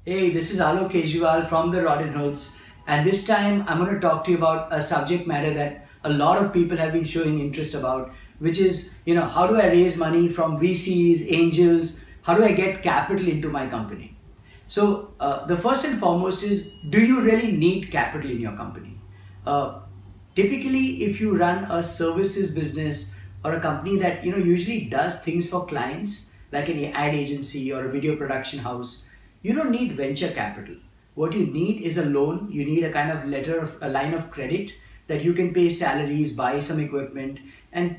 Hey, this is Alok Kejriwal from the Rodinhoods, and this time I'm going to talk to you about a subject matter that a lot of people have been showing interest about, which is, how do I raise money from VCs, angels? How do I get capital into my company? So, the first and foremost is, do you really need capital in your company? Typically, if you run a services business or a company that usually does things for clients, like an ad agency or a video production house, you don't need venture capital. What you need is a loan. You need a kind of a line of credit that you can pay salaries, buy some equipment, and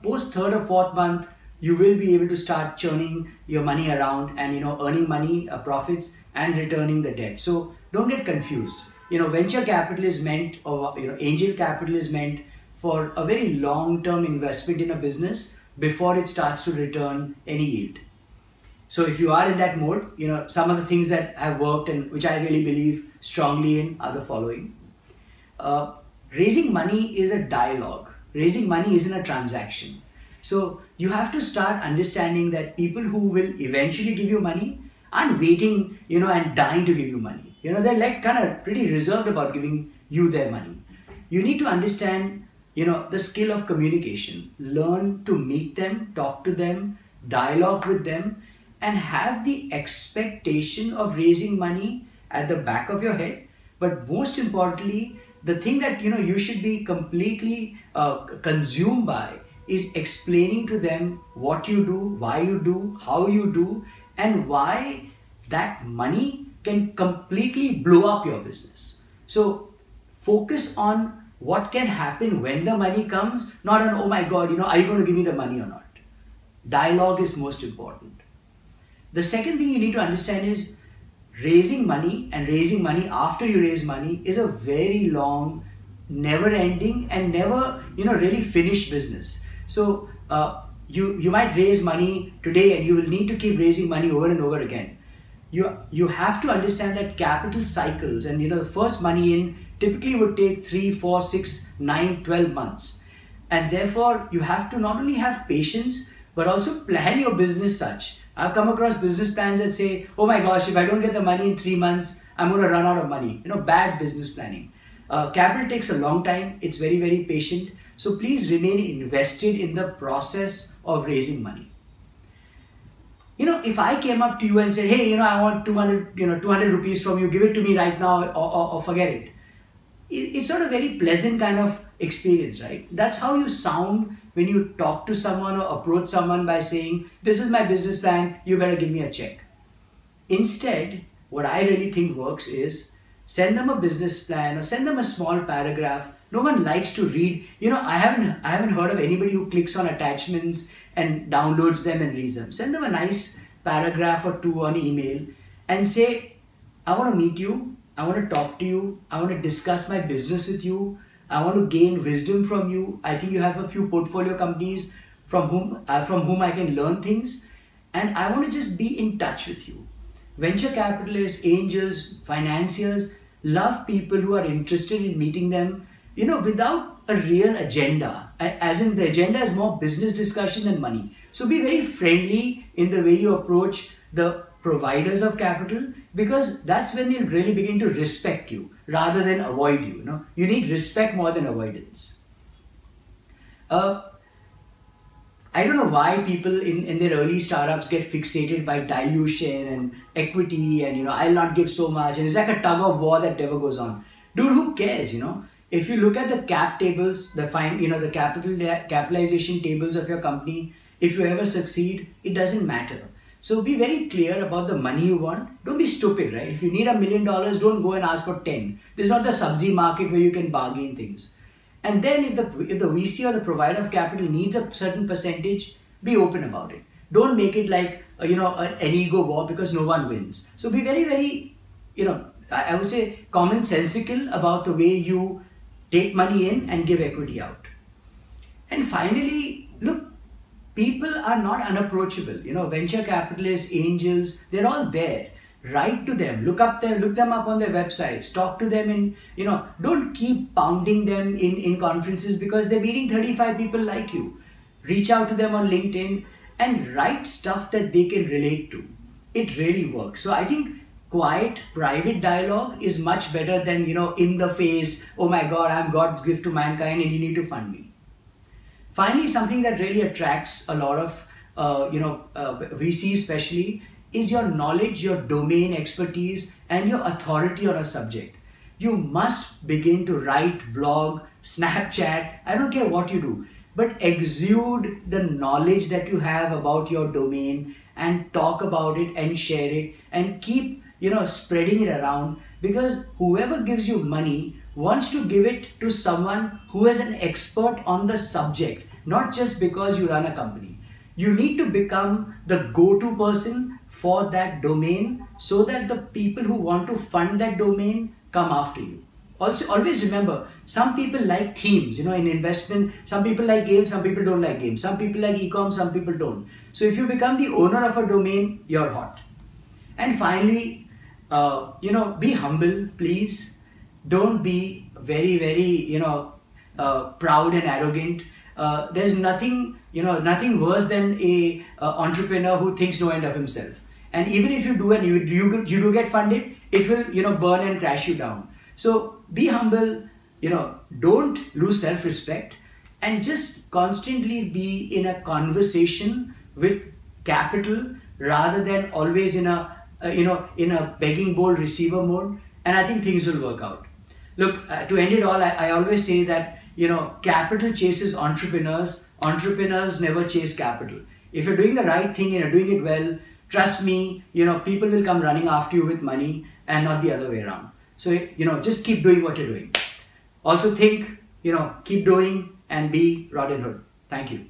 post third or fourth month, you will be able to start churning your money around and earning money, profits, and returning the debt. So don't get confused. Venture capital is meant, or angel capital is meant for a very long-term investment in a business before it starts to return any yield. So if you are in that mode, some of the things that have worked and which I really believe strongly in are the following. Raising money is a dialogue. Raising money isn't a transaction. So you have to start understanding that people who will eventually give you money aren't waiting, and dying to give you money. They're like kind of pretty reserved about giving you their money. You need to understand, the skill of communication. Learn to meet them, talk to them, dialogue with them, and have the expectation of raising money at the back of your head. But most importantly, the thing that you should be completely consumed by is explaining to them what you do, why you do, how you do, and why that money can completely blow up your business. So focus on what can happen when the money comes, not on, oh my God, are you going to give me the money or not? Dialogue is most important. The second thing you need to understand is raising money and raising money after you raise money is a very long, never ending and never, really finished business. So you might raise money today and you will need to keep raising money over and over again. You have to understand that capital cycles and the first money in typically would take 3, 4, 6, 9, 12 months. And therefore you have to not only have patience but also plan your business such. I've come across business plans that say, oh my gosh, if I don't get the money in 3 months, I'm going to run out of money. Bad business planning. Capital takes a long time. It's very, very patient. So please remain invested in the process of raising money. If I came up to you and said, hey, I want 200 rupees from you, give it to me right now or forget it. It's not a very pleasant kind of experience, right? That's how you sound when you talk to someone or approach someone by saying, this is my business plan, you better give me a check. Instead, what I really think works is send them a business plan or send them a small paragraph. No one likes to read. I haven't heard of anybody who clicks on attachments and downloads them and reads them. Send them a nice paragraph or two on email and say, I want to meet you. I want to talk to you. I want to discuss my business with you. I want to gain wisdom from you. I think you have a few portfolio companies from whom I can learn things. And I want to just be in touch with you. Venture capitalists, angels, financiers love people who are interested in meeting them, without a real agenda. As in, the agenda is more business discussion than money. So be very friendly in the way you approach the providers of capital, because that's when they'll really begin to respect you rather than avoid you. You need respect more than avoidance. I don't know why people in their early startups get fixated by dilution and equity and I'll not give so much, and it's like a tug of war that never goes on. Dude, who cares? If you look at the cap tables, the capitalization tables of your company, if you ever succeed, it doesn't matter. So be very clear about the money you want. Don't be stupid, right? If you need $1 million, don't go and ask for 10. This is not the subsidy market where you can bargain things. And then if the VC or the provider of capital needs a certain percentage, be open about it. Don't make it like, an ego war, because no one wins. So be very, very, I would say commonsensical about the way you take money in and give equity out. And finally, look, people are not unapproachable. Venture capitalists, angels, they're all there. Write to them, look them up on their websites, talk to them, and don't keep pounding them in conferences because they're meeting 35 people like you. Reach out to them on LinkedIn and write stuff that they can relate to. It really works. So I think quiet, private dialogue is much better than, in the face, oh my God, I'm God's gift to mankind and you need to fund me. Finally, something that really attracts a lot of, VC especially, is your knowledge, your domain expertise, and your authority on a subject. You must begin to write, blog, Snapchat, I don't care what you do, but exude the knowledge that you have about your domain and talk about it and share it and keep, spreading it around, because whoever gives you money wants to give it to someone who is an expert on the subject, not just because you run a company. You need to become the go-to person for that domain so that the people who want to fund that domain come after you. Also, always remember, some people like themes, in investment, some people like games, some people don't like games, some people like e-com, some people don't. So if you become the owner of a domain, you're hot. And finally, be humble, please. Don't be very, very, proud and arrogant. There's nothing worse than a entrepreneur who thinks no end of himself. And even if you do and you do get funded, it will, burn and crash you down. So be humble, don't lose self-respect, and just constantly be in a conversation with capital rather than always in a begging bowl receiver mode. And I think things will work out. Look, to end it all, I always say that, capital chases entrepreneurs. Entrepreneurs never chase capital. If you're doing the right thing and you're doing it well, trust me, people will come running after you with money and not the other way around. So, just keep doing what you're doing. Also think, keep doing and be Rodinhood. Thank you.